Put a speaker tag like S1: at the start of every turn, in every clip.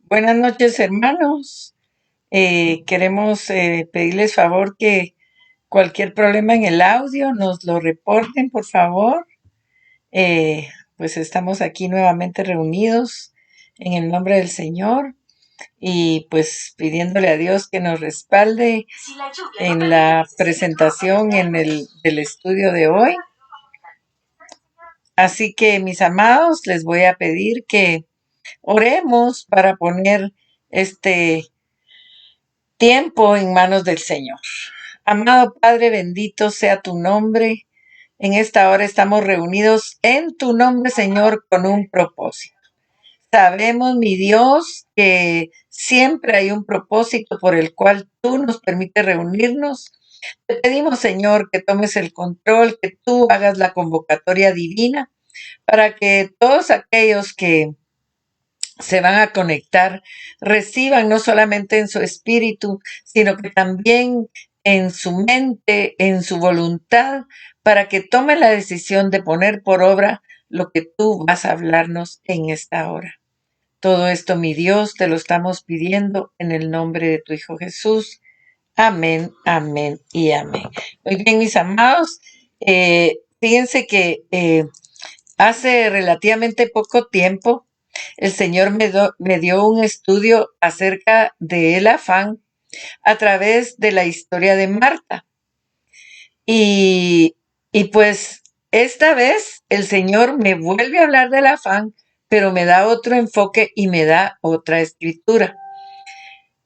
S1: Buenas noches, hermanos. Queremos pedirles favor que cualquier problema en el audio nos lo reporten, por favor. Eh, pues estamos aquí nuevamente reunidos en el nombre del Señor y pues pidiéndole a Dios que nos respalde en la presentación del estudio de hoy. Así que, mis amados, les voy a pedir que oremos para poner este tiempo en manos del Señor. Amado Padre, bendito sea tu nombre. En esta hora estamos reunidos en tu nombre, Señor, con un propósito. Sabemos, mi Dios, que siempre hay un propósito por el cual tú nos permites reunirnos. Te pedimos, Señor, que tomes el control, que tú hagas la convocatoria divina para que todos aquellos que se van a conectar, reciban no solamente en su espíritu, sino que también en su mente, en su voluntad, para que tomen la decisión de poner por obra lo que tú vas a hablarnos en esta hora. Todo esto, mi Dios, te lo estamos pidiendo en el nombre de tu Hijo Jesús. Amén, amén y amén. Muy bien, mis amados, fíjense que hace relativamente poco tiempo el Señor me dio un estudio acerca del afán a través de la historia de Marta. Y, y pues esta vez el Señor me vuelve a hablar del afán, pero me da otro enfoque y me da otra escritura.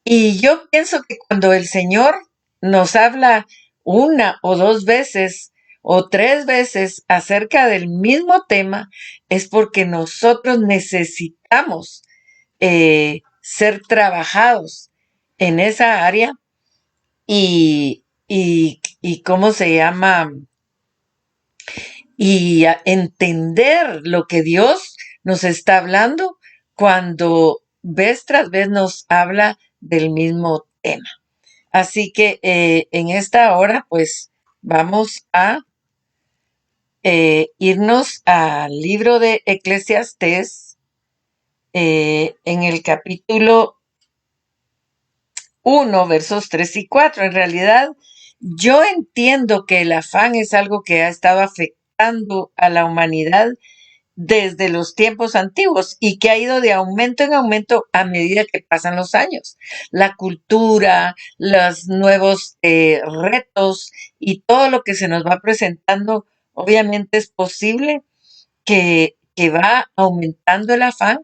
S1: Y yo pienso que cuando el Señor nos habla una o dos veces o tres veces acerca del mismo tema, es porque nosotros necesitamos ser trabajados en esa área y ¿cómo se llama? Y a entender lo que Dios nos está hablando cuando vez tras vez nos habla del mismo tema. Así que en esta hora, pues vamos a irnos al libro de Eclesiastés en el capítulo 1, versos 3 y 4. En realidad, yo entiendo que el afán es algo que ha estado afectando a la humanidad desde los tiempos antiguos y que ha ido de aumento en aumento a medida que pasan los años. La cultura, los nuevos retos y todo lo que se nos va presentando, obviamente es posible que va aumentando el afán,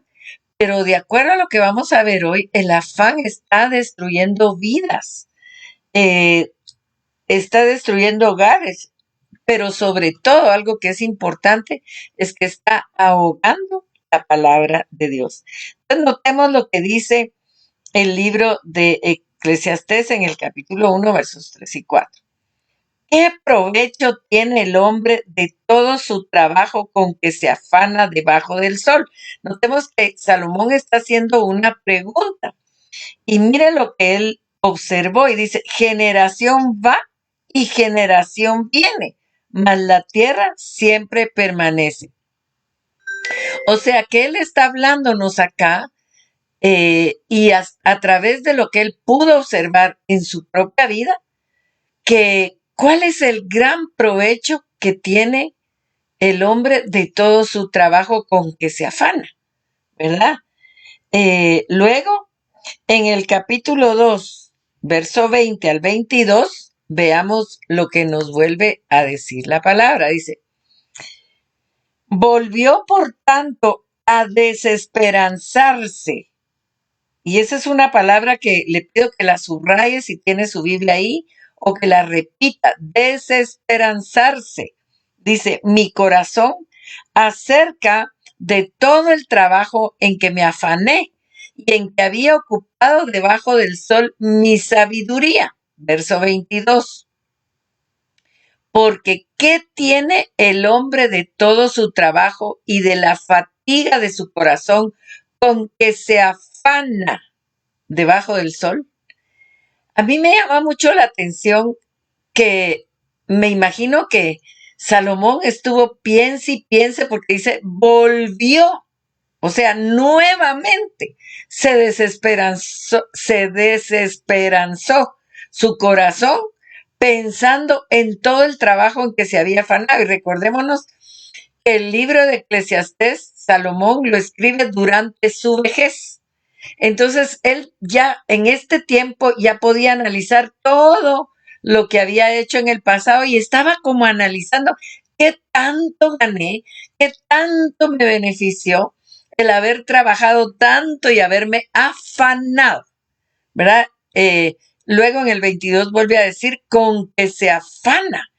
S1: pero de acuerdo a lo que vamos a ver hoy, el afán está destruyendo vidas, eh, está destruyendo hogares, pero sobre todo algo que es importante es que está ahogando la palabra de Dios. Entonces notemos lo que dice el libro de Eclesiastés en el capítulo 1, versos 3 y 4. ¿Qué provecho tiene el hombre de todo su trabajo con que se afana debajo del sol? Notemos que Salomón está haciendo una pregunta y mire lo que él observó y dice, generación va y generación viene, mas la tierra siempre permanece. O sea que él está hablándonos acá y a través de lo que él pudo observar en su propia vida, que cuál es el gran provecho que tiene el hombre de todo su trabajo con que se afana, ¿verdad? Luego, en el capítulo 2, verso 20 al 22, veamos lo que nos vuelve a decir la palabra. Dice, volvió por tanto a desesperanzarse Y esa es una palabra que le pido que la subraye si tiene su Biblia ahí o que la repita. Desesperanzarse. Dice, mi corazón acerca de todo el trabajo en que me afané y en que había ocupado debajo del sol mi sabiduría. Verso 22. Porque ¿qué tiene el hombre de todo su trabajo y de la fatiga de su corazón con que se afana debajo del sol? A mí me llama mucho la atención que me imagino que Salomón estuvo piense y piense porque dice, volvió, o sea, nuevamente se desesperanzó su corazón pensando en todo el trabajo en que se había afanado. Y recordémonos que el libro de Eclesiastés, Salomón lo escribe durante su vejez. Entonces, él ya en este tiempo ya podía analizar todo lo que había hecho en el pasado y estaba como analizando qué tanto gané, qué tanto me benefició el haber trabajado tanto y haberme afanado, ¿verdad? Luego en el 22 vuelve a decir con que se afana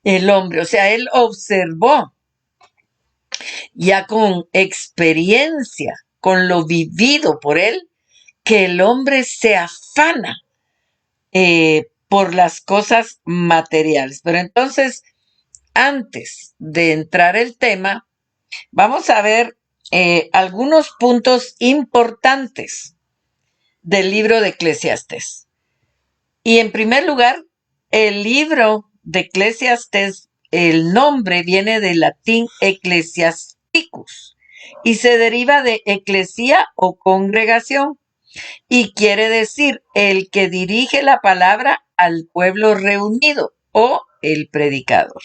S1: el hombre, o sea, él observó ya con experiencia, con lo vivido por él, que el hombre se afana por las cosas materiales. Pero entonces, antes de entrar el tema, vamos a ver algunos puntos importantes del libro de Eclesiastés. Y en primer lugar, el libro de Eclesiastés, el nombre viene del latín ecclesiasticus y se deriva de eclesia o congregación. Y quiere decir el que dirige la palabra al pueblo reunido o el predicador.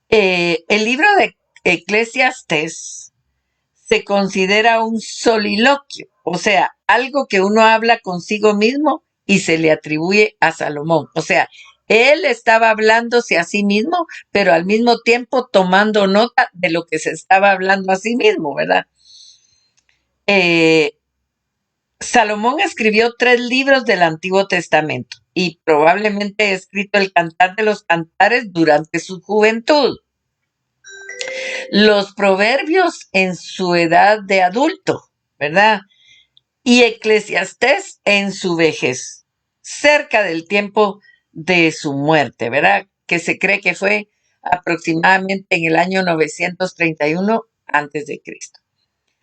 S1: El libro de Eclesiastés se considera un soliloquio, o sea, algo que uno habla consigo mismo y se le atribuye a Salomón. O sea, él estaba hablándose a sí mismo, pero al mismo tiempo tomando nota de lo que se estaba hablando a sí mismo, ¿verdad? Salomón escribió 3 libros del Antiguo Testamento y probablemente ha escrito el Cantar de los Cantares durante su juventud, los Proverbios en su edad de adulto, ¿verdad? Y Eclesiastés en su vejez, cerca del tiempo de su muerte, ¿verdad? Que se cree que fue aproximadamente en el año 931 antes de Cristo.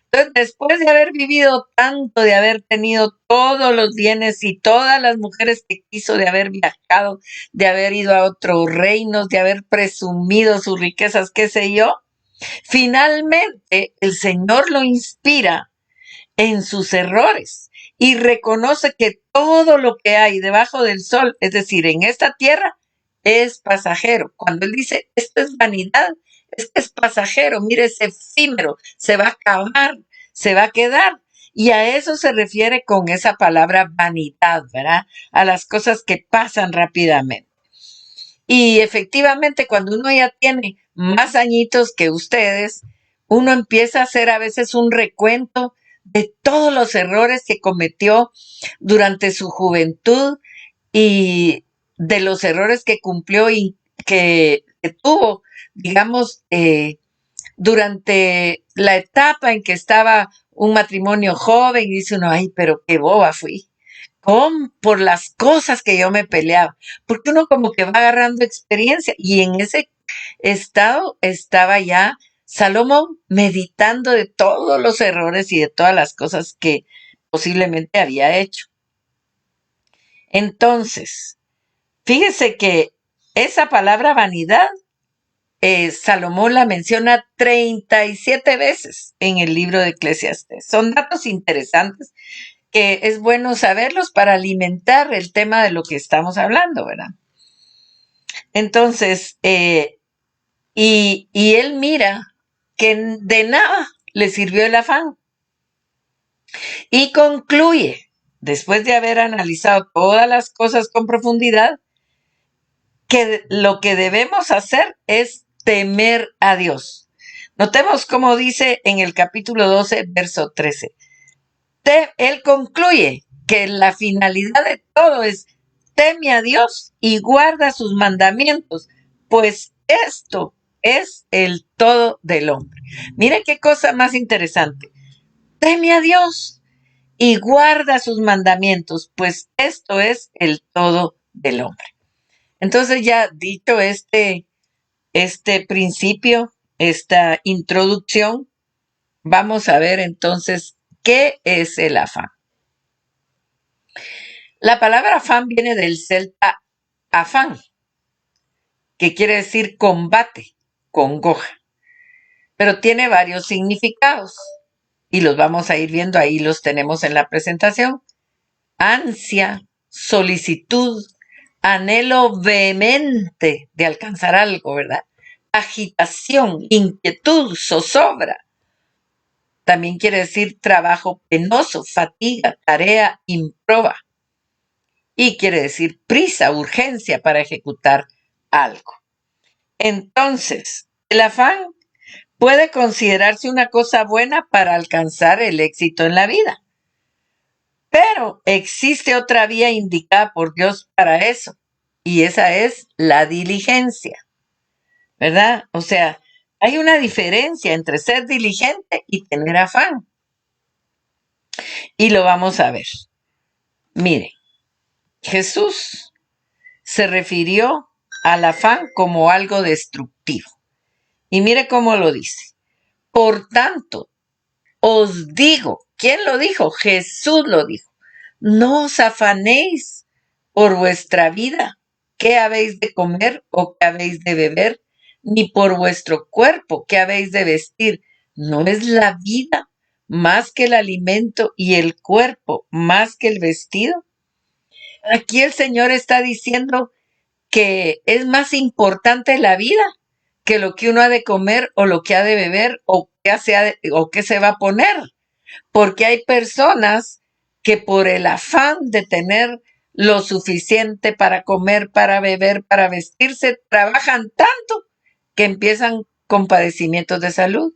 S1: Entonces, después de haber vivido tanto, de haber tenido todos los bienes y todas las mujeres que quiso, de haber viajado, de haber ido a otros reinos, de haber presumido sus riquezas, qué sé yo, finalmente el Señor lo inspira en sus errores y reconoce que todo lo que hay debajo del sol, es decir, en esta tierra, es pasajero. Cuando él dice, esto es vanidad, esto es pasajero, mire, es efímero, se va a acabar, se va a quedar. Y a eso se refiere con esa palabra vanidad, ¿verdad? A las cosas que pasan rápidamente. Y efectivamente, cuando uno ya tiene más añitos que ustedes, uno empieza a hacer a veces un recuento de todos los errores que cometió durante su juventud y de los errores que cumplió y que tuvo, digamos, durante la etapa en que estaba un matrimonio joven, y dice uno, ay, pero qué boba fui. Por las cosas que yo me peleaba, porque uno como que va agarrando experiencia y en ese estado estaba ya Salomón meditando de todos los errores y de todas las cosas que posiblemente había hecho. Entonces, fíjese que esa palabra vanidad, Salomón la menciona 37 veces en el libro de Eclesiastés. Son datos interesantes que es bueno saberlos para alimentar el tema de lo que estamos hablando, ¿verdad? Entonces, y él mira que de nada le sirvió el afán y concluye, después de haber analizado todas las cosas con profundidad, que lo que debemos hacer es temer a Dios. Notemos cómo dice en el capítulo 12, verso 13. Él concluye que la finalidad de todo es teme a Dios y guarda sus mandamientos, pues esto es el todo del hombre. Mire qué cosa más interesante. Teme a Dios y guarda sus mandamientos, pues esto es el todo del hombre. Entonces, ya dicho este principio, esta introducción, vamos a ver entonces qué es el afán. La palabra afán viene del celta afán, que quiere decir combate, congoja, pero tiene varios significados y los vamos a ir viendo, ahí los tenemos en la presentación. Ansia, solicitud, anhelo vehemente de alcanzar algo, ¿verdad? Agitación, inquietud, zozobra. También quiere decir trabajo penoso, fatiga, tarea improba. Y quiere decir prisa, urgencia para ejecutar algo. Entonces, el afán puede considerarse una cosa buena para alcanzar el éxito en la vida. Pero existe otra vía indicada por Dios para eso, y esa es la diligencia, ¿verdad? O sea, hay una diferencia entre ser diligente y tener afán. Y lo vamos a ver. Mire, Jesús se refirió al afán como algo destructivo. Y mire cómo lo dice. Por tanto, os digo, ¿quién lo dijo? Jesús lo dijo. No os afanéis por vuestra vida, qué habéis de comer o qué habéis de beber, ni por vuestro cuerpo, qué habéis de vestir. ¿No es la vida más que el alimento y el cuerpo más que el vestido? Aquí el Señor está diciendo que es más importante la vida que lo que uno ha de comer o lo que ha de beber o qué se va a poner. Porque hay personas que por el afán de tener lo suficiente para comer, para beber, para vestirse, trabajan tanto que empiezan con padecimientos de salud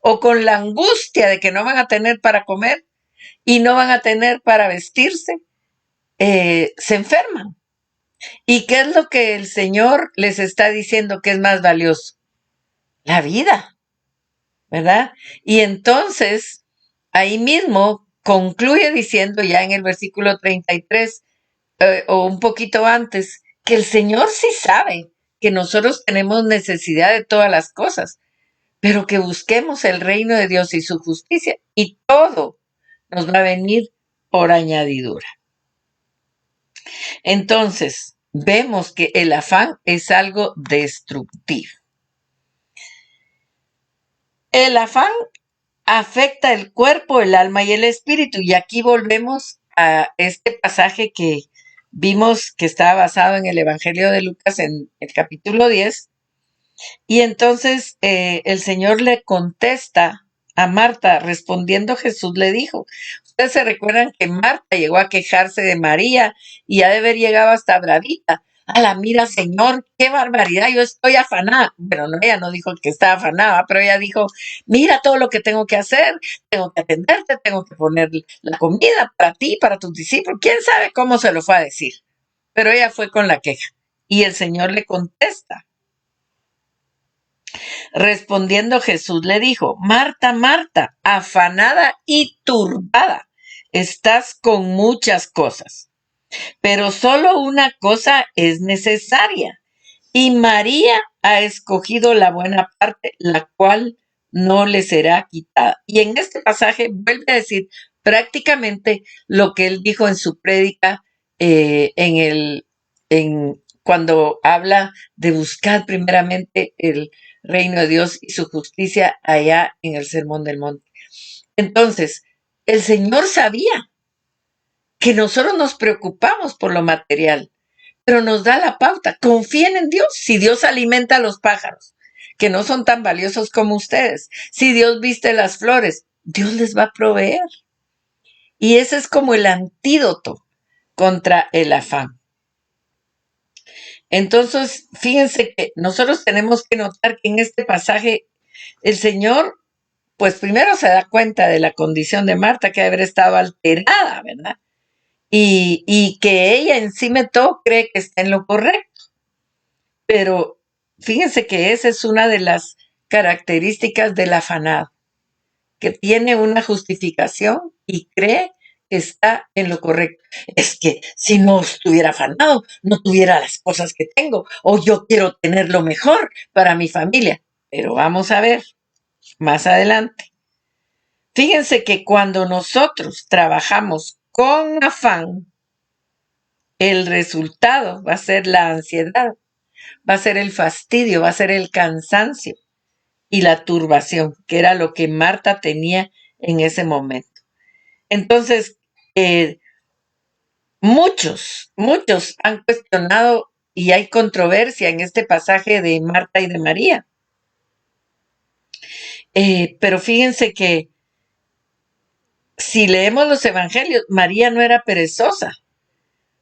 S1: o con la angustia de que no van a tener para comer y no van a tener para vestirse, se enferman. ¿Y qué es lo que el Señor les está diciendo que es más valioso? La vida, ¿verdad? Y entonces, ahí mismo concluye diciendo ya en el versículo 33, o un poquito antes, que el Señor sí sabe que nosotros tenemos necesidad de todas las cosas, pero que busquemos el reino de Dios y su justicia y todo nos va a venir por añadidura. Entonces, vemos que el afán es algo destructivo. El afán afecta el cuerpo, el alma y el espíritu. Y aquí volvemos a este pasaje que vimos que estaba basado en el Evangelio de Lucas en el capítulo 10. Y entonces el Señor le contesta a Marta, respondiendo Jesús le dijo, ustedes se recuerdan que Marta llegó a quejarse de María y ha de haber llegado hasta bravita. Mira, Señor, qué barbaridad, yo estoy afanada. Bueno, no, ella no dijo que estaba afanada, pero ella dijo, mira todo lo que tengo que hacer, tengo que atenderte, tengo que poner la comida para ti, para tus discípulos. ¿Quién sabe cómo se lo fue a decir? Pero ella fue con la queja. Y el Señor le contesta. Respondiendo Jesús le dijo, Marta, Marta, afanada y turbada, estás con muchas cosas, pero solo una cosa es necesaria, y María ha escogido la buena parte, la cual no le será quitada. Y en este pasaje vuelve a decir prácticamente lo que él dijo en su prédica cuando habla de buscar primeramente el reino de Dios y su justicia allá en el Sermón del Monte. Entonces, el Señor sabía que nosotros nos preocupamos por lo material, pero nos da la pauta. Confíen en Dios. Si Dios alimenta a los pájaros, que no son tan valiosos como ustedes, si Dios viste las flores, Dios les va a proveer. Y ese es como el antídoto contra el afán. Entonces, fíjense que nosotros tenemos que notar que en este pasaje el Señor pues primero se da cuenta de la condición de Marta, que debe haber estado alterada, ¿verdad? Y que ella en sí todo cree que está en lo correcto. Pero fíjense que esa es una de las características del afanado, que tiene una justificación y cree que está en lo correcto. Es que si no estuviera afanado, no tuviera las cosas que tengo, o yo quiero tener lo mejor para mi familia. Pero vamos a ver más adelante. Fíjense que cuando nosotros trabajamos con afán, el resultado va a ser la ansiedad, va a ser el fastidio, va a ser el cansancio y la turbación, que era lo que Marta tenía en ese momento. Entonces, muchos han cuestionado y hay controversia en este pasaje de Marta y de María. Pero fíjense que si leemos los evangelios, María no era perezosa,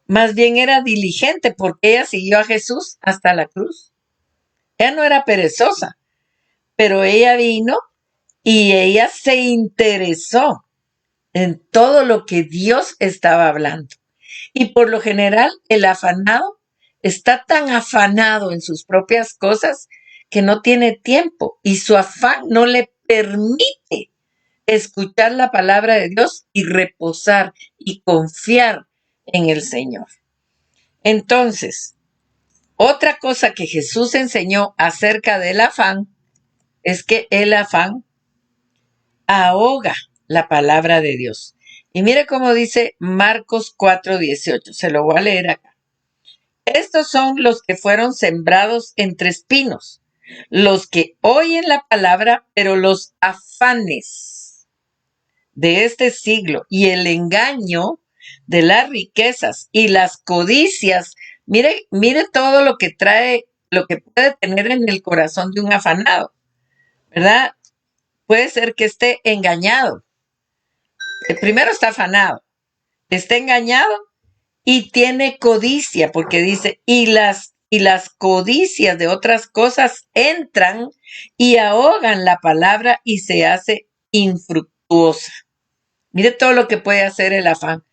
S1: más bien era diligente porque ella siguió a Jesús hasta la cruz. Ella no era perezosa, pero ella vino y ella se interesó en todo lo que Dios estaba hablando. Y por lo general, el afanado está tan afanado en sus propias cosas que no tiene tiempo y su afán no le permite escuchar la palabra de Dios y reposar y confiar en el Señor. Entonces, otra cosa que Jesús enseñó acerca del afán es que el afán ahoga la palabra de Dios. Y mire cómo dice Marcos 4:18. Se lo voy a leer acá. Estos son los que fueron sembrados entre espinos, los que oyen la palabra, pero los afanes de este siglo y el engaño de las riquezas y las codicias. Mire todo lo que trae, lo que puede tener en el corazón de un afanado, ¿verdad? Puede ser que esté engañado. El primero está afanado, está engañado y tiene codicia, porque dice, y las codicias de otras cosas entran y ahogan la palabra y se hace infructuosa. Mire todo lo que puede hacer el afán.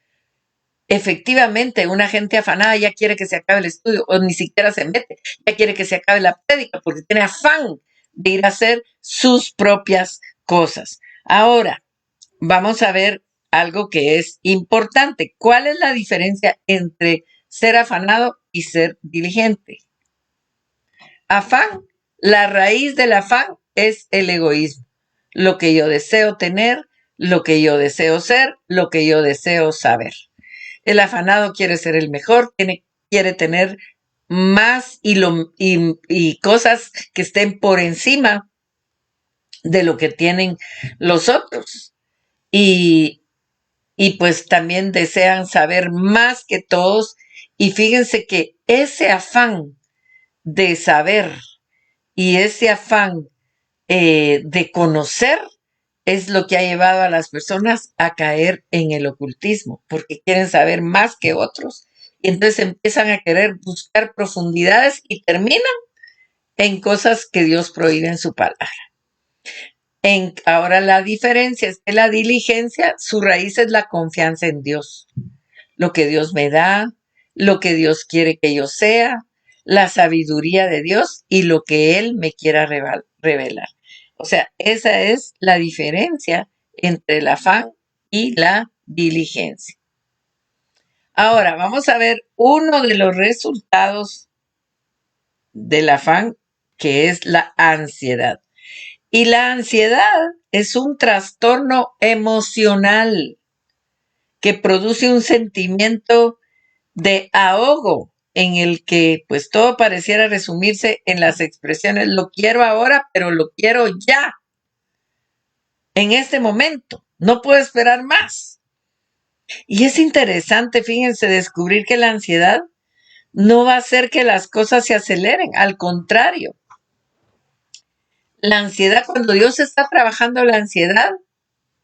S1: Efectivamente, una gente afanada ya quiere que se acabe el estudio o ni siquiera se mete, ya quiere que se acabe la prédica porque tiene afán de ir a hacer sus propias cosas. Ahora, vamos a ver algo que es importante. ¿Cuál es la diferencia entre ser afanado y ser diligente? Afán, la raíz del afán es el egoísmo. Lo que yo deseo tener, lo que yo deseo ser, lo que yo deseo saber. El afanado quiere ser el mejor, quiere tener más y cosas que estén por encima de lo que tienen los otros. Y pues también desean saber más que todos. Y fíjense que ese afán de saber y ese afán de conocer es lo que ha llevado a las personas a caer en el ocultismo, porque quieren saber más que otros. Y entonces empiezan a querer buscar profundidades y terminan en cosas que Dios prohíbe en su palabra. Ahora la diferencia es que la diligencia, su raíz es la confianza en Dios. Lo que Dios me da, lo que Dios quiere que yo sea, la sabiduría de Dios y lo que Él me quiera revelar. O sea, esa es la diferencia entre el afán y la diligencia. Ahora, vamos a ver uno de los resultados del afán, que es la ansiedad. Y la ansiedad es un trastorno emocional que produce un sentimiento de ahogo en el que pues todo pareciera resumirse en las expresiones lo quiero ahora, pero lo quiero ya, en este momento, no puedo esperar más. Y es interesante, fíjense, descubrir que la ansiedad no va a hacer que las cosas se aceleren, al contrario. La ansiedad, cuando Dios está trabajando la ansiedad,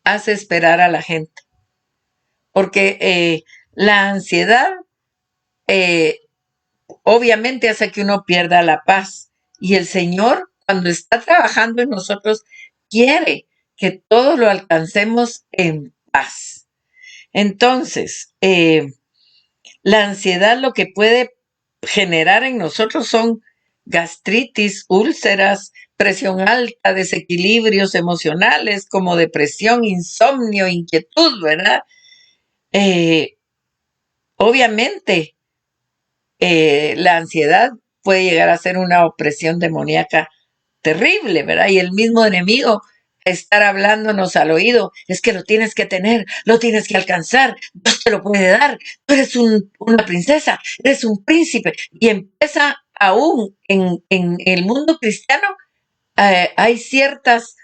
S1: hace esperar a la gente. Porque la ansiedad obviamente hace que uno pierda la paz. Y el Señor, cuando está trabajando en nosotros, quiere que todo lo alcancemos en paz. Entonces, la ansiedad lo que puede generar en nosotros son gastritis, úlceras, presión alta, desequilibrios emocionales como depresión, insomnio, inquietud, ¿verdad? Eh, obviamente, la ansiedad puede llegar a ser una opresión demoníaca terrible, ¿verdad? Y el mismo enemigo estar hablándonos al oído, es que lo tienes que tener, lo tienes que alcanzar, Dios te lo puede dar, tú eres una princesa, eres un príncipe, y empieza aún en el mundo cristiano, hay ciertas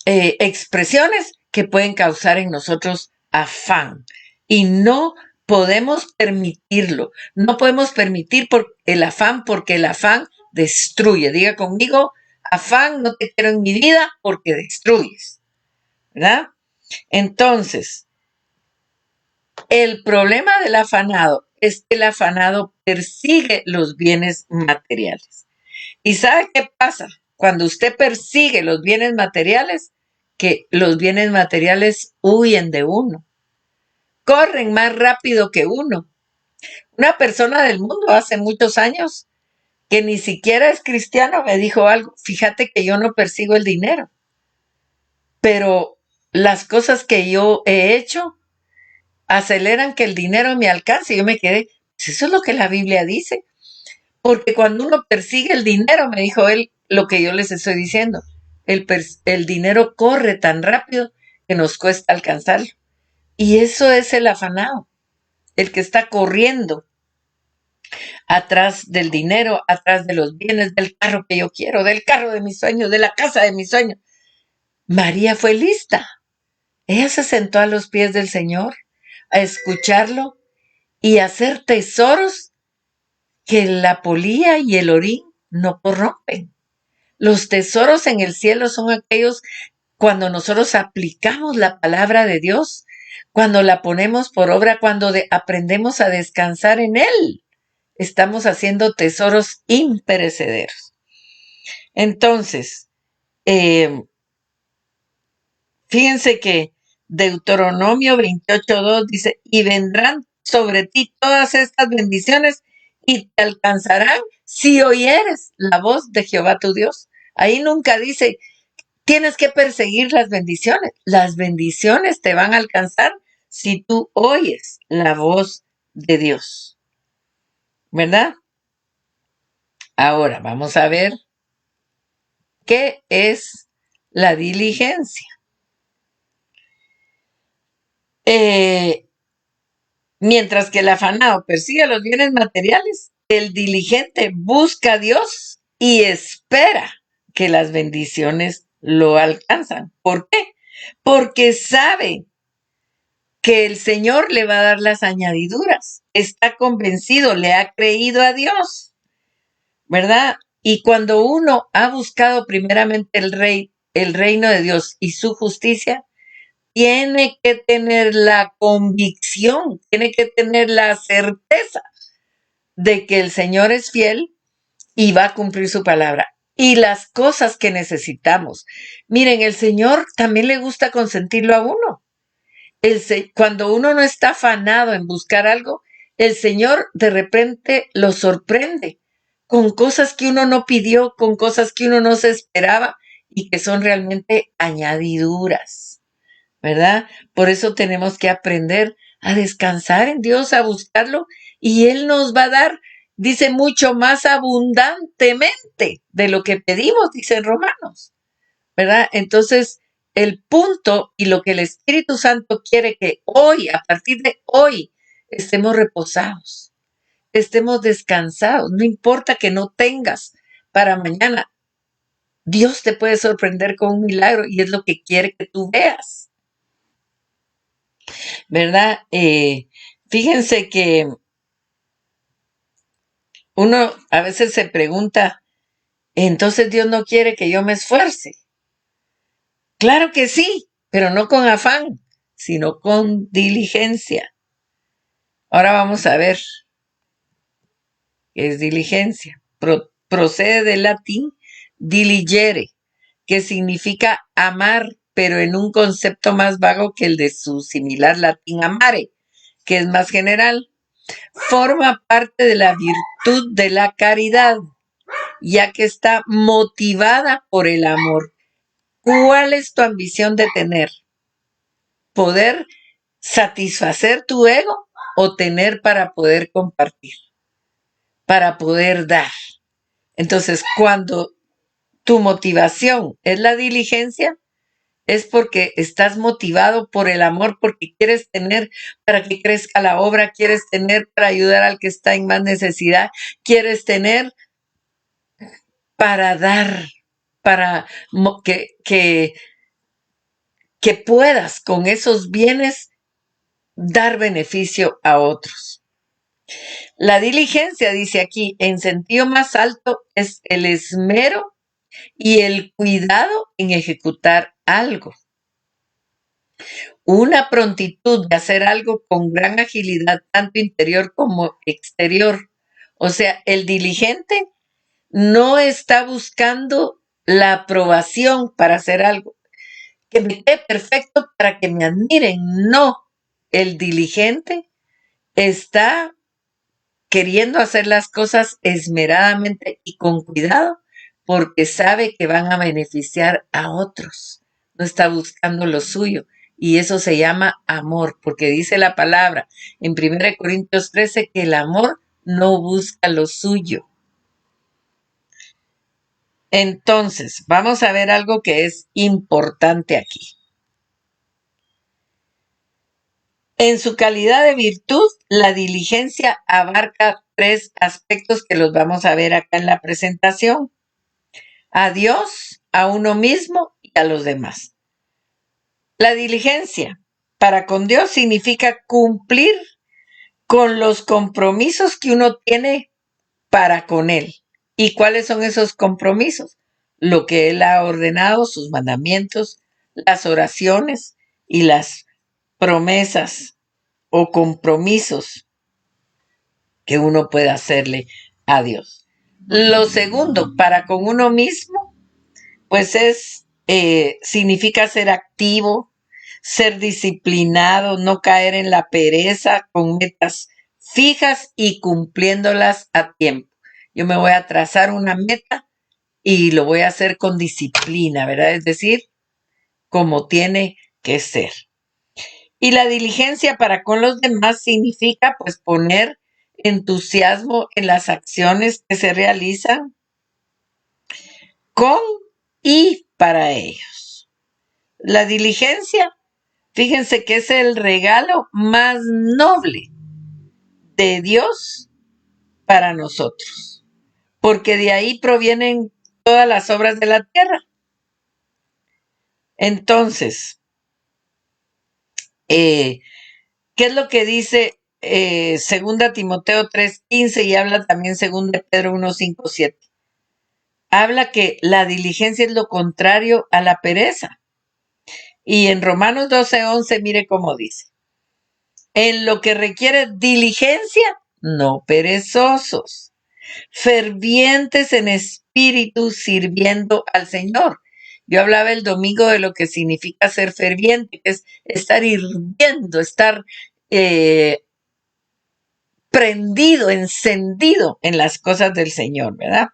S1: expresiones que pueden causar en nosotros afán, y no podemos permitirlo, no podemos permitir el afán, porque el afán destruye. Diga conmigo, afán, no te quiero en mi vida porque destruyes, ¿verdad? Entonces, el problema del afanado es que el afanado persigue los bienes materiales. ¿Y sabe qué pasa? Cuando usted persigue los bienes materiales, que los bienes materiales huyen de uno, corren más rápido que uno. Una persona del mundo hace muchos años que ni siquiera es cristiano me dijo algo, fíjate que yo no persigo el dinero, pero las cosas que yo he hecho aceleran que el dinero me alcance. Y yo me quedé, pues eso es lo que la Biblia dice, porque cuando uno persigue el dinero, me dijo él, lo que yo les estoy diciendo, el dinero corre tan rápido que nos cuesta alcanzarlo. Y eso es el afanado, el que está corriendo atrás del dinero, atrás de los bienes, del carro que yo quiero, del carro de mis sueños, de la casa de mis sueños. María fue lista. Ella se sentó a los pies del Señor a escucharlo y a hacer tesoros que la polía y el orín no corrompen. Los tesoros en el cielo son aquellos cuando nosotros aplicamos la palabra de Dios, cuando la ponemos por obra, cuando aprendemos a descansar en Él. Estamos haciendo tesoros imperecederos. Entonces, eh, fíjense que Deuteronomio 28:2 dice, y vendrán sobre ti todas estas bendiciones y te alcanzarán si oyeres la voz de Jehová tu Dios. Ahí nunca dice, tienes que perseguir las bendiciones. Las bendiciones te van a alcanzar si tú oyes la voz de Dios, ¿verdad? Ahora vamos a ver qué es la diligencia. Mientras que el afanado persigue los bienes materiales, el diligente busca a Dios y espera que las bendiciones lo alcanzan. ¿Por qué? Porque sabe que el Señor le va a dar las añadiduras. Está convencido, le ha creído a Dios, ¿verdad? Y cuando uno ha buscado primeramente el reino de Dios y su justicia, tiene que tener la convicción, tiene que tener la certeza de que el Señor es fiel y va a cumplir su palabra. Y las cosas que necesitamos. Miren, el Señor también le gusta consentirlo a uno. Cuando uno no está afanado en buscar algo, el Señor de repente lo sorprende con cosas que uno no pidió, con cosas que uno no se esperaba y que son realmente añadiduras, ¿verdad? Por eso tenemos que aprender a descansar en Dios, a buscarlo, y Él nos va a dar, dice, mucho más abundantemente de lo que pedimos, dice en Romanos, ¿verdad? Entonces, el punto y lo que el Espíritu Santo quiere que hoy, a partir de hoy, estemos reposados, estemos descansados, no importa que no tengas para mañana, Dios te puede sorprender con un milagro y es lo que quiere que tú veas. ¿Verdad? Fíjense que uno a veces se pregunta, entonces Dios no quiere que yo me esfuerce. Claro que sí, pero no con afán, sino con diligencia. Ahora vamos a ver qué es diligencia. Procede del latín diligere, que significa amar pero en un concepto más vago que el de su similar latín amare, que es más general. Forma parte de la virtud de la caridad, ya que está motivada por el amor. ¿Cuál es tu ambición de tener? ¿Poder satisfacer tu ego o tener para poder compartir, para poder dar? Entonces, cuando tu motivación es la diligencia, es porque estás motivado por el amor, porque quieres tener para que crezca la obra, quieres tener para ayudar al que está en más necesidad, quieres tener para dar, para que puedas con esos bienes dar beneficio a otros. La diligencia, dice aquí, en sentido más alto, es el esmero y el cuidado en ejecutar algo. Una prontitud de hacer algo con gran agilidad, tanto interior como exterior. O sea, el diligente no está buscando la aprobación para hacer algo, que me quede perfecto para que me admiren. No, el diligente está queriendo hacer las cosas esmeradamente y con cuidado porque sabe que van a beneficiar a otros. No está buscando lo suyo. Y eso se llama amor, porque dice la palabra en 1 Corintios 13 que el amor no busca lo suyo. Entonces, vamos a ver algo que es importante aquí. En su calidad de virtud, la diligencia abarca 3 aspectos que los vamos a ver acá en la presentación: a Dios, a uno mismo y a los demás. La diligencia para con Dios significa cumplir con los compromisos que uno tiene para con Él. ¿Y cuáles son esos compromisos? Lo que Él ha ordenado, sus mandamientos, las oraciones y las promesas o compromisos que uno puede hacerle a Dios. Lo segundo, para con uno mismo, pues significa ser activo, ser disciplinado, no caer en la pereza, con metas fijas y cumpliéndolas a tiempo. Yo me voy a trazar una meta y lo voy a hacer con disciplina, ¿verdad? Es decir, como tiene que ser. Y la diligencia para con los demás significa pues poner entusiasmo en las acciones que se realizan con y para ellos. La diligencia, fíjense que es el regalo más noble de Dios para nosotros, porque de ahí provienen todas las obras de la tierra. Entonces, ¿qué es lo que dice 2 Timoteo 3:15 y habla también 2 Pedro 1:5-7? Habla que la diligencia es lo contrario a la pereza. Y en Romanos 12:11, mire cómo dice: en lo que requiere diligencia, no perezosos, fervientes en espíritu, sirviendo al Señor. Yo hablaba el domingo de lo que significa ser ferviente, que es estar hirviendo, estar prendido, encendido en las cosas del Señor, ¿verdad?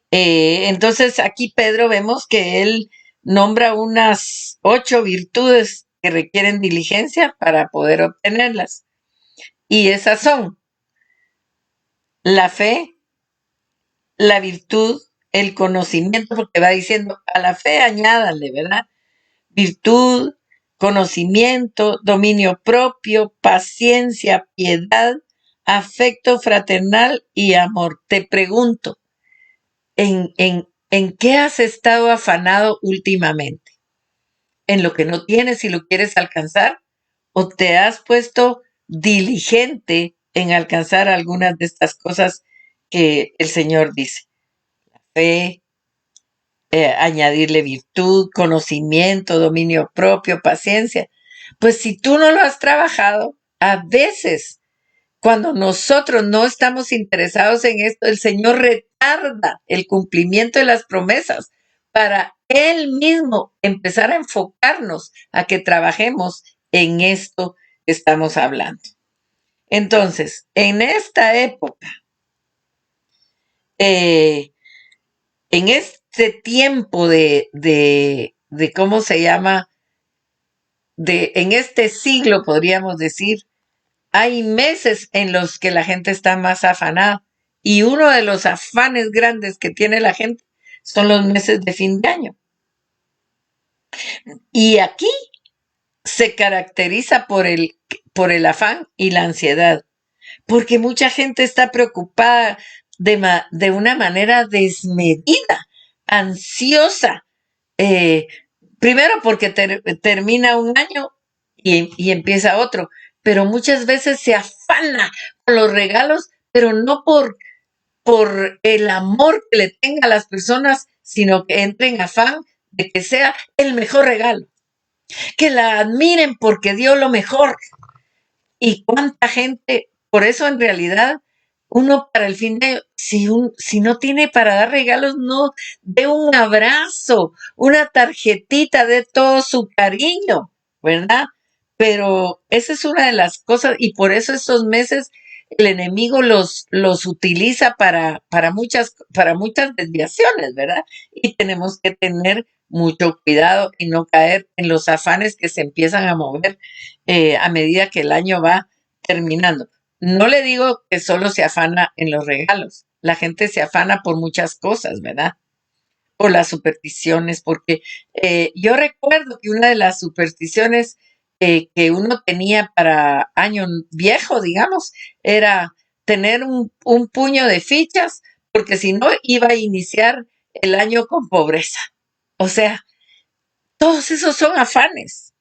S1: Entonces aquí Pedro vemos que él nombra unas 8 virtudes que requieren diligencia para poder obtenerlas. Y esas son la fe, la virtud, el conocimiento, porque va diciendo a la fe añádanle, ¿verdad? Virtud, conocimiento, dominio propio, paciencia, piedad, afecto fraternal y amor. Te pregunto, ¿en qué has estado afanado últimamente? ¿En lo que no tienes y lo quieres alcanzar? ¿O te has puesto diligente en alcanzar algunas de estas cosas que el Señor dice? Fe, añadirle virtud, conocimiento, dominio propio, paciencia. Pues si tú no lo has trabajado, a veces cuando nosotros no estamos interesados en esto, el Señor retarda el cumplimiento de las promesas para Él mismo empezar a enfocarnos a que trabajemos en esto que estamos hablando. Entonces, en esta época, eh, en este tiempo de ¿cómo se llama? En este siglo, podríamos decir, hay meses en los que la gente está más afanada. Y uno de los afanes grandes que tiene la gente son los meses de fin de año. Y aquí se caracteriza por el afán y la ansiedad, porque mucha gente está preocupada de una manera desmedida, ansiosa. eh, Primero porque termina un año y empieza otro, pero muchas veces se afana con los regalos, pero no por el amor que le tenga a las personas, sino que entre en afán de que sea el mejor regalo, que la admiren porque dio lo mejor. Y cuánta gente, por eso en realidad, uno para el fin de, si no tiene para dar regalos, no dé un abrazo, una tarjetita de todo su cariño, ¿verdad? Pero esa es una de las cosas, y por eso estos meses el enemigo los utiliza para muchas desviaciones, ¿verdad? Y tenemos que tener mucho cuidado y no caer en los afanes que se empiezan a mover a medida que el año va terminando. No le digo que solo se afana en los regalos. La gente se afana por muchas cosas, ¿verdad? Por las supersticiones, porque yo recuerdo que una de las supersticiones que uno tenía para año viejo, digamos, era tener un puño de fichas, porque si no iba a iniciar el año con pobreza. O sea, todos esos son afanes,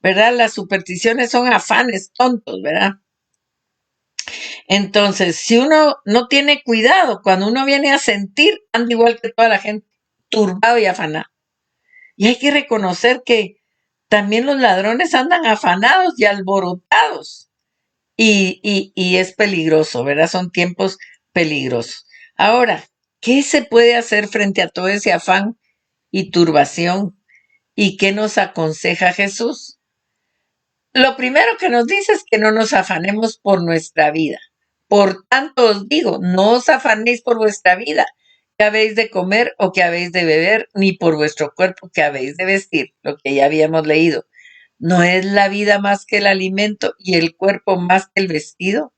S1: ¿verdad? Las supersticiones son afanes tontos, ¿verdad? Entonces, si uno no tiene cuidado, cuando uno viene a sentir, anda igual que toda la gente, turbado y afanado. Y hay que reconocer que también los ladrones andan afanados y alborotados. Y es peligroso, ¿verdad? Son tiempos peligrosos. Ahora, ¿qué se puede hacer frente a todo ese afán y turbación? ¿Y qué nos aconseja Jesús? Lo primero que nos dice es que no nos afanemos por nuestra vida. Por tanto os digo, no os afanéis por vuestra vida, que habéis de comer o que habéis de beber, ni por vuestro cuerpo que habéis de vestir, lo que ya habíamos leído. ¿No es la vida más que el alimento y el cuerpo más que el vestido?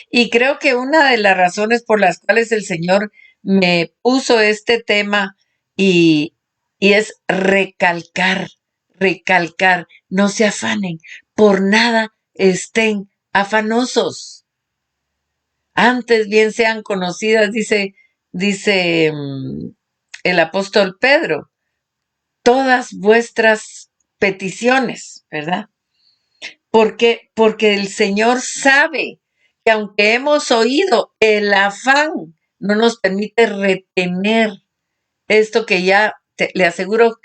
S1: Y creo que una de las razones por las cuales el Señor me puso este tema y, y es recalcar, no se afanen, por nada estén afanosos. Antes bien sean conocidas, dice el apóstol Pedro, todas vuestras peticiones, ¿verdad? Porque el Señor sabe que aunque hemos oído, el afán no nos permite retener esto que le aseguro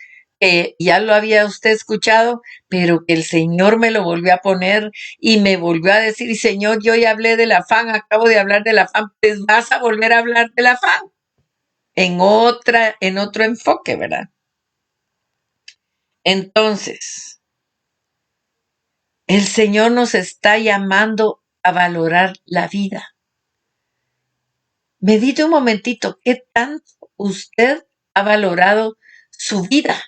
S1: que ya lo había usted escuchado, pero que el Señor me lo volvió a poner y me volvió a decir, Señor, yo ya hablé del afán, acabo de hablar del afán, pues vas a volver a hablar del afán en otro enfoque, ¿verdad? Entonces, el Señor nos está llamando a valorar la vida. Medite un momentito, ¿qué tanto usted ha valorado su vida?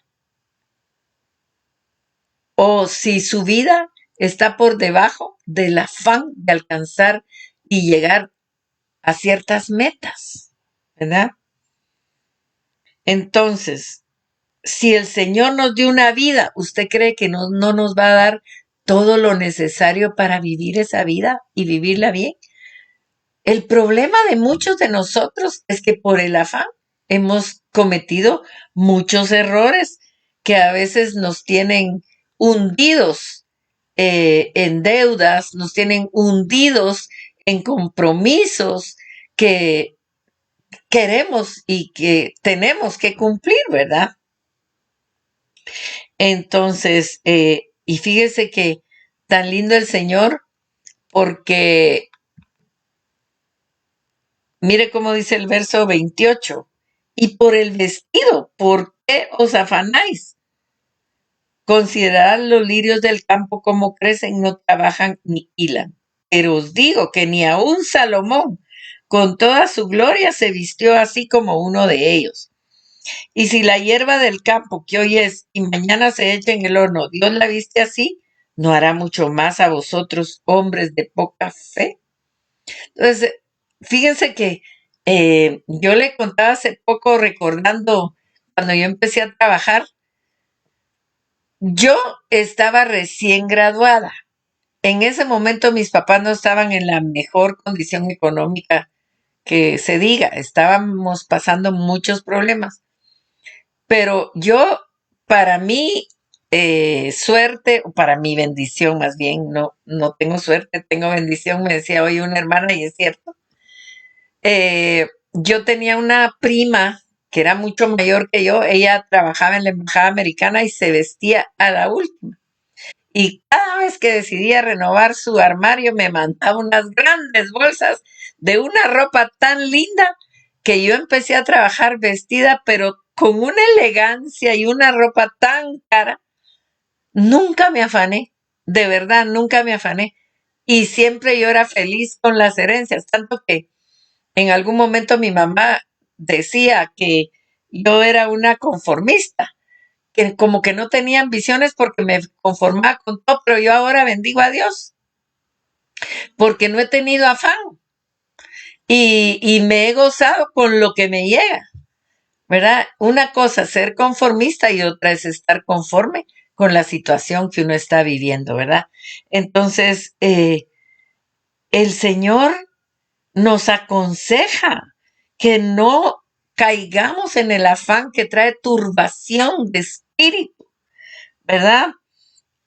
S1: O si su vida está por debajo del afán de alcanzar y llegar a ciertas metas, ¿verdad? Entonces, si el Señor nos dio una vida, ¿usted cree que no nos va a dar todo lo necesario para vivir esa vida y vivirla bien? El problema de muchos de nosotros es que por el afán hemos cometido muchos errores que a veces nos tienen hundidos en deudas, nos tienen hundidos en compromisos que queremos y que tenemos que cumplir, ¿verdad? Entonces, y fíjese que tan lindo el Señor, porque mire cómo dice el verso 28. Y por el vestido, ¿por qué os afanáis? Considerad los lirios del campo como crecen, no trabajan ni hilan. Pero os digo que ni aun Salomón, con toda su gloria, se vistió así como uno de ellos. Y si la hierba del campo que hoy es y mañana se echa en el horno, Dios la viste así, ¿no hará mucho más a vosotros, hombres de poca fe? Entonces, fíjense que yo le contaba hace poco, recordando cuando yo empecé a trabajar, yo estaba recién graduada. En ese momento mis papás no estaban en la mejor condición económica que se diga, estábamos pasando muchos problemas. Pero yo, para mi suerte, o para mi bendición más bien, no tengo suerte, tengo bendición, me decía hoy una hermana y es cierto. Yo tenía una prima que era mucho mayor que yo, ella trabajaba en la embajada americana y se vestía a la última. Y cada vez que decidía renovar su armario me mandaba unas grandes bolsas de una ropa tan linda que yo empecé a trabajar vestida, pero con una elegancia y una ropa tan cara. Nunca me afané, de verdad, nunca me afané. Y siempre yo era feliz con las herencias, tanto que en algún momento mi mamá decía que yo era una conformista, que como que no tenía ambiciones porque me conformaba con todo, pero yo ahora bendigo a Dios porque no he tenido afán y me he gozado con lo que me llega, ¿verdad? Una cosa es ser conformista y otra es estar conforme con la situación que uno está viviendo, ¿verdad? Entonces, el Señor nos aconseja que no caigamos en el afán que trae turbación de espíritu, ¿verdad?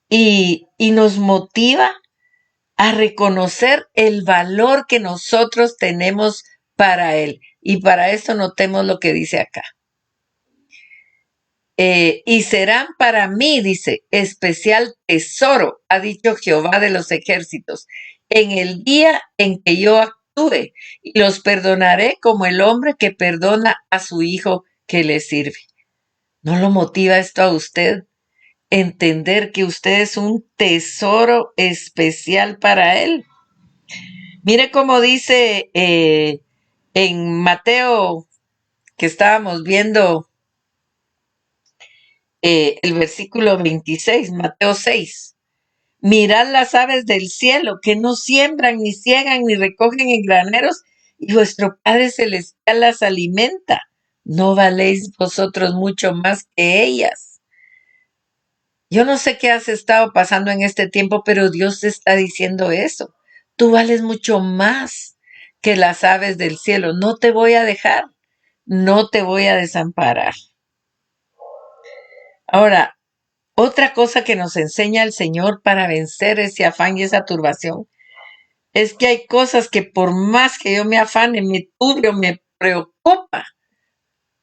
S1: Y nos motiva a reconocer el valor que nosotros tenemos para Él. Y para eso notemos lo que dice acá. Y serán para mí, dice, especial tesoro, ha dicho Jehová de los ejércitos, en el día en que yo actúe, y los perdonaré como el hombre que perdona a su hijo que le sirve. ¿No lo motiva esto a usted? Entender que usted es un tesoro especial para Él. Mire cómo dice en Mateo, que estábamos viendo el versículo 26, Mateo 6. Mirad las aves del cielo, que no siembran, ni ciegan, ni recogen en graneros, y vuestro Padre Celestial las alimenta. ¿No valéis vosotros mucho más que ellas? Yo no sé qué has estado pasando en este tiempo, pero Dios te está diciendo eso. Tú vales mucho más que las aves del cielo. No te voy a dejar, no te voy a desamparar. Ahora, otra cosa que nos enseña el Señor para vencer ese afán y esa turbación es que hay cosas que por más que yo me afane, me turbe o me preocupa,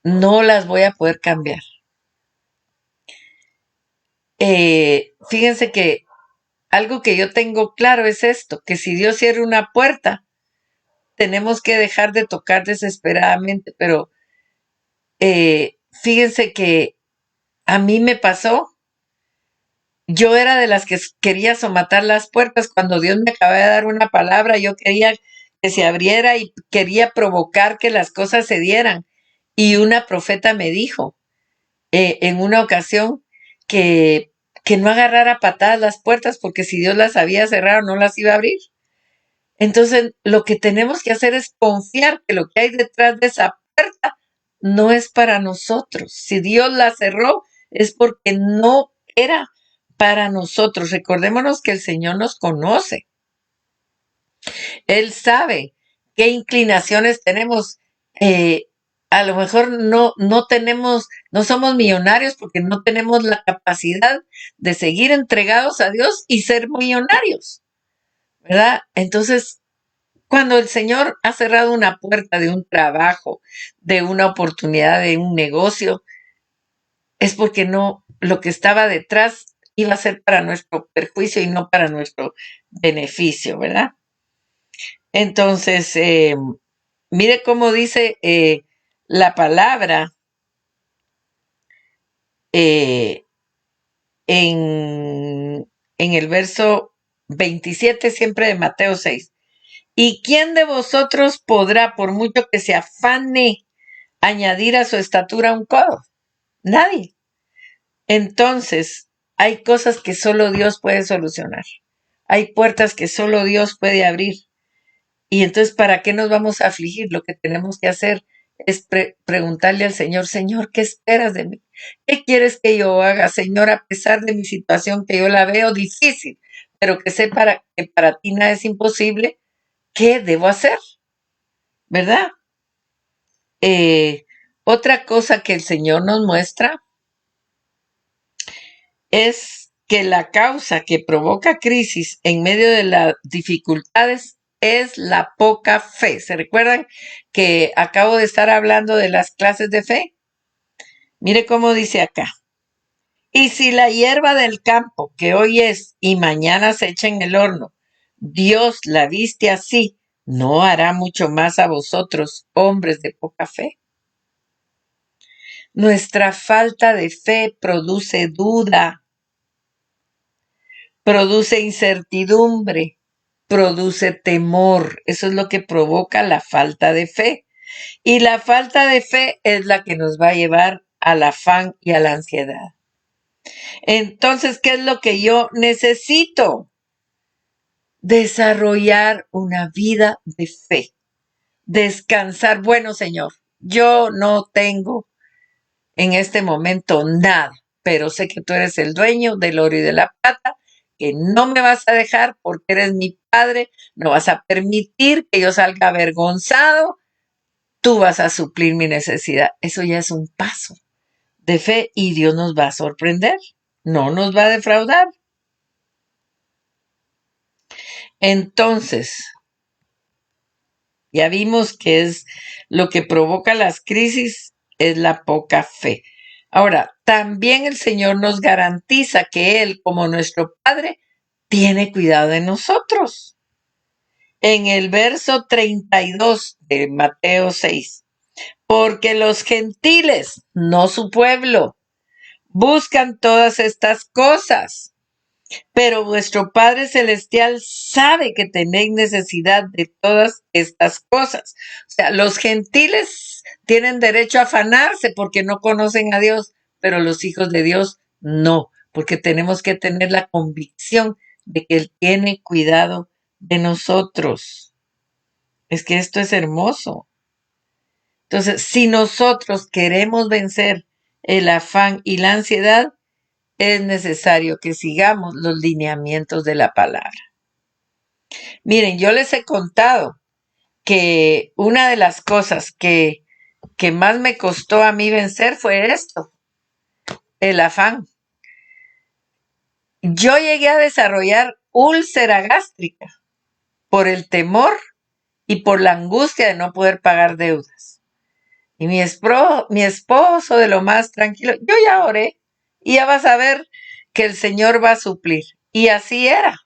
S1: no las voy a poder cambiar. Fíjense que algo que yo tengo claro es esto, que si Dios cierra una puerta, tenemos que dejar de tocar desesperadamente, pero fíjense que a mí me pasó, yo era de las que quería somatar las puertas cuando Dios me acaba de dar una palabra, yo quería que se abriera y quería provocar que las cosas se dieran. Y una profeta me dijo en una ocasión que, que no agarrara patadas las puertas porque si Dios las había cerrado no las iba a abrir. Entonces, lo que tenemos que hacer es confiar que lo que hay detrás de esa puerta no es para nosotros. Si Dios la cerró, es porque no era para nosotros. Recordémonos que el Señor nos conoce. Él sabe qué inclinaciones tenemos. Eh, a lo mejor no tenemos, no somos millonarios porque no tenemos la capacidad de seguir entregados a Dios y ser millonarios, ¿verdad? Entonces, cuando el Señor ha cerrado una puerta de un trabajo, de una oportunidad, de un negocio, es porque no, lo que estaba detrás iba a ser para nuestro perjuicio y no para nuestro beneficio, ¿verdad? Entonces, mire cómo dice la palabra eh, en el verso 27 siempre de Mateo 6. ¿Y quién de vosotros podrá, por mucho que se afane, añadir a su estatura un codo? Nadie. Entonces, hay cosas que solo Dios puede solucionar. Hay puertas que solo Dios puede abrir. Y entonces, ¿para qué nos vamos a afligir? Lo que tenemos que hacer es preguntarle al Señor, Señor, ¿qué esperas de mí? ¿Qué quieres que yo haga, Señor, a pesar de mi situación que yo la veo difícil, pero que sé que para ti nada es imposible? ¿Qué debo hacer? ¿Verdad? Otra cosa que el Señor nos muestra es que la causa que provoca crisis en medio de las dificultades es la poca fe. ¿Se recuerdan que acabo de estar hablando de las clases de fe? Mire cómo dice acá. Y si la hierba del campo, que hoy es y mañana se echa en el horno, Dios la viste así, ¿no hará mucho más a vosotros, hombres de poca fe? Nuestra falta de fe produce duda, produce incertidumbre, produce temor. Eso es lo que provoca la falta de fe. Y la falta de fe es la que nos va a llevar al afán y a la ansiedad. Entonces, ¿qué es lo que yo necesito? Desarrollar una vida de fe. Descansar. Bueno, Señor, yo no tengo en este momento nada, pero sé que tú eres el dueño del oro y de la plata, que no me vas a dejar porque eres mi padre, no vas a permitir que yo salga avergonzado, tú vas a suplir mi necesidad. Eso ya es un paso de fe y Dios nos va a sorprender, no nos va a defraudar. Entonces, ya vimos que es lo que provoca las crisis, es la poca fe. Ahora, también el Señor nos garantiza que Él, como nuestro Padre, tiene cuidado de nosotros. En el verso 32 de Mateo 6, porque los gentiles, no su pueblo, buscan todas estas cosas, pero vuestro Padre Celestial sabe que tenéis necesidad de todas estas cosas. O sea, los gentiles tienen derecho a afanarse porque no conocen a Dios, pero los hijos de Dios no, porque tenemos que tener la convicción de que Él tiene cuidado de nosotros. Es que esto es hermoso. Entonces, si nosotros queremos vencer el afán y la ansiedad, es necesario que sigamos los lineamientos de la palabra. Miren, yo les he contado que una de las cosas que más me costó a mí vencer fue esto, el afán. Yo llegué a desarrollar úlcera gástrica por el temor y por la angustia de no poder pagar deudas. Y mi esposo de lo más tranquilo, yo ya oré y ya vas a ver que el Señor va a suplir. Y así era.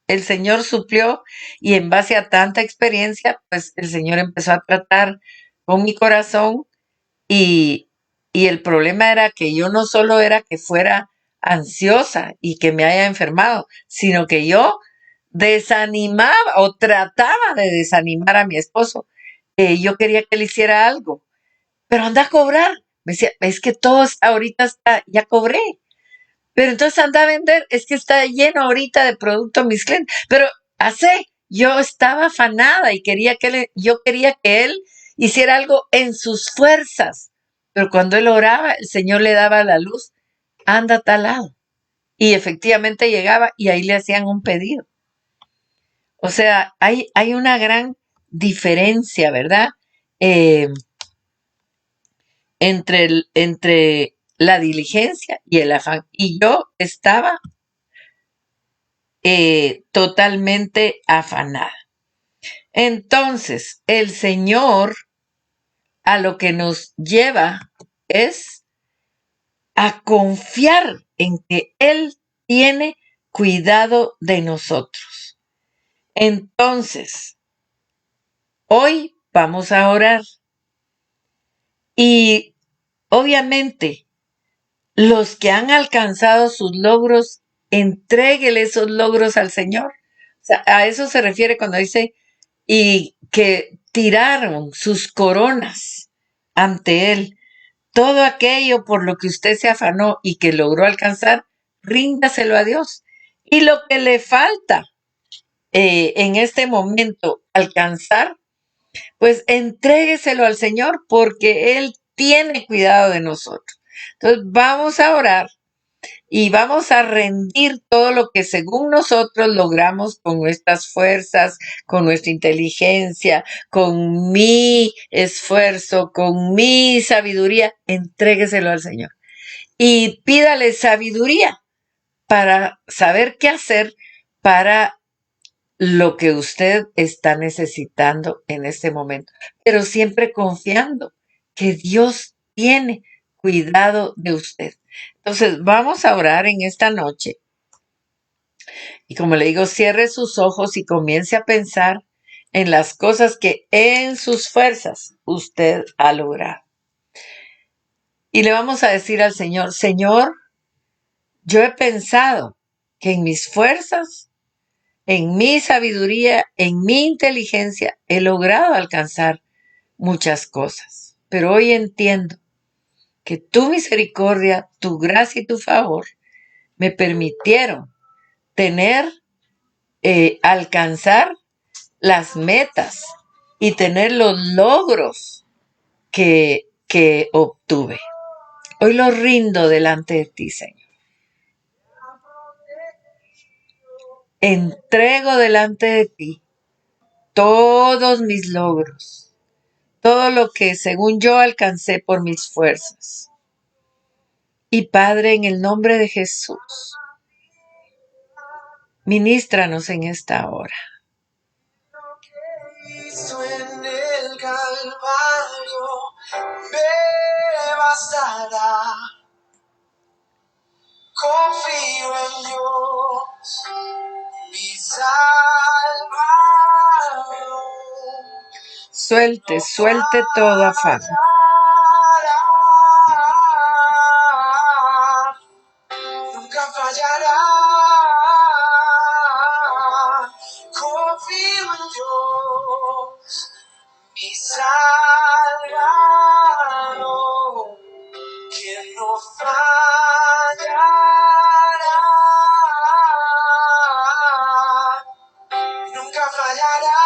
S1: El Señor suplió y en base a tanta experiencia, pues el Señor empezó a tratar con mi corazón y, y el problema era que yo no solo era que fuera ansiosa y que me haya enfermado, sino que yo desanimaba o trataba de desanimar a mi esposo. Yo quería que él hiciera algo, pero anda a cobrar. Me decía, es que todos ahorita está, ya cobré. Pero entonces anda a vender, es que está lleno ahorita de producto mis clientes. Pero yo estaba afanada y yo quería que él hiciera algo en sus fuerzas. Pero cuando él oraba, el Señor le daba la luz, anda a tal lado. Y efectivamente llegaba y ahí le hacían un pedido. O sea, hay una gran diferencia, ¿verdad? Eh, entre la diligencia y el afán. Y yo estaba totalmente afanada. Entonces, el Señor a lo que nos lleva es a confiar en que Él tiene cuidado de nosotros. Entonces, hoy vamos a orar Y obviamente, los que han alcanzado sus logros, entréguele esos logros al Señor. O sea, a eso se refiere cuando dice, y que tiraron sus coronas ante Él. Todo aquello por lo que usted se afanó y que logró alcanzar, ríndaselo a Dios. Y lo que le falta en este momento alcanzar, pues entrégueselo al Señor porque Él tiene cuidado de nosotros. Entonces vamos a orar y vamos a rendir todo lo que según nosotros logramos con nuestras fuerzas, con nuestra inteligencia, con mi esfuerzo, con mi sabiduría. Entrégueselo al Señor y pídale sabiduría para saber qué hacer para lo que usted está necesitando en este momento, pero siempre confiando que Dios tiene cuidado de usted. Entonces, vamos a orar en esta noche. Y como le digo, cierre sus ojos y comience a pensar en las cosas que en sus fuerzas usted ha logrado. Y le vamos a decir al Señor, Señor, yo he pensado que en mis fuerzas, en mi sabiduría, en mi inteligencia, he logrado alcanzar muchas cosas. Pero hoy entiendo que tu misericordia, tu gracia y tu favor me permitieron tener, alcanzar las metas y tener los logros que obtuve. Hoy los rindo delante de ti, Señor. Entrego delante de ti todos mis logros, todo lo que según yo alcancé por mis fuerzas. Y Padre, en el nombre de Jesús, ministranos en esta hora.
S2: En el Calvario me bastará. Confío en Dios, mi Salvador.
S1: Suelte todo afán.
S2: Nunca fallará. Confío en Dios, mi Salvador, que no fallará, nunca fallará.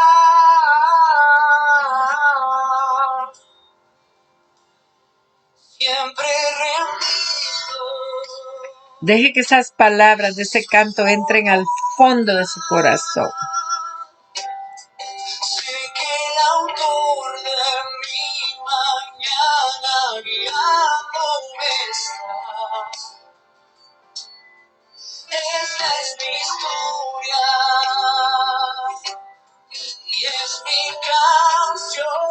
S2: Siempre rendido.
S1: Deje que esas palabras de ese canto entren al fondo de su corazón.
S2: Sé que el autor de mi mañana guiándome está. Esta es mi historia y es mi canción.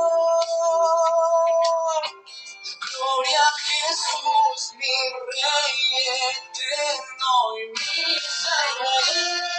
S2: Gloria a Jesús, mi Rey eterno y mi Salvador.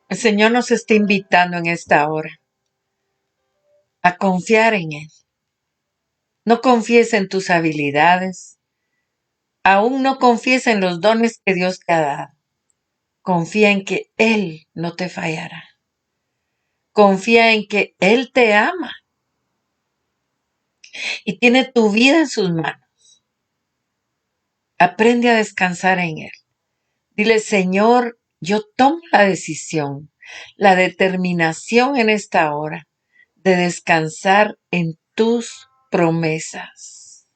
S1: El Señor nos está invitando en esta hora a confiar en Él. No confíes en tus habilidades. Aún no confíes en los dones que Dios te ha dado. Confía en que Él no te fallará. Confía en que Él te ama y tiene tu vida en sus manos. Aprende a descansar en Él. Dile, Señor, yo tomo la decisión, la determinación en esta hora de descansar en tus promesas,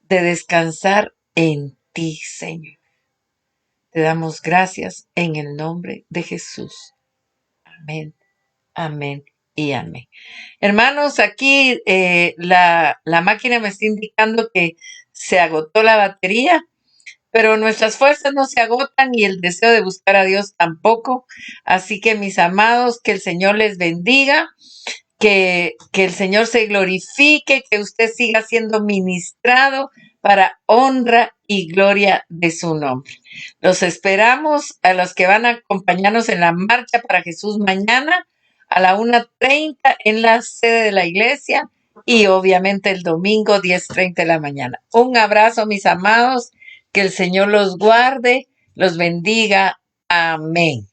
S1: de descansar en ti, Señor. Te damos gracias en el nombre de Jesús. Amén, amén y amén. Hermanos, aquí la máquina me está indicando que se agotó la batería, pero nuestras fuerzas no se agotan y el deseo de buscar a Dios tampoco. Así que mis amados, que el Señor les bendiga, que el Señor se glorifique, que usted siga siendo ministrado para honra y gloria de su nombre. Los esperamos a los que van a acompañarnos en la marcha para Jesús mañana a la 1:30 en la sede de la iglesia y obviamente el domingo 10:30 de la mañana. Un abrazo, mis amados, que el Señor los guarde, los bendiga. Amén.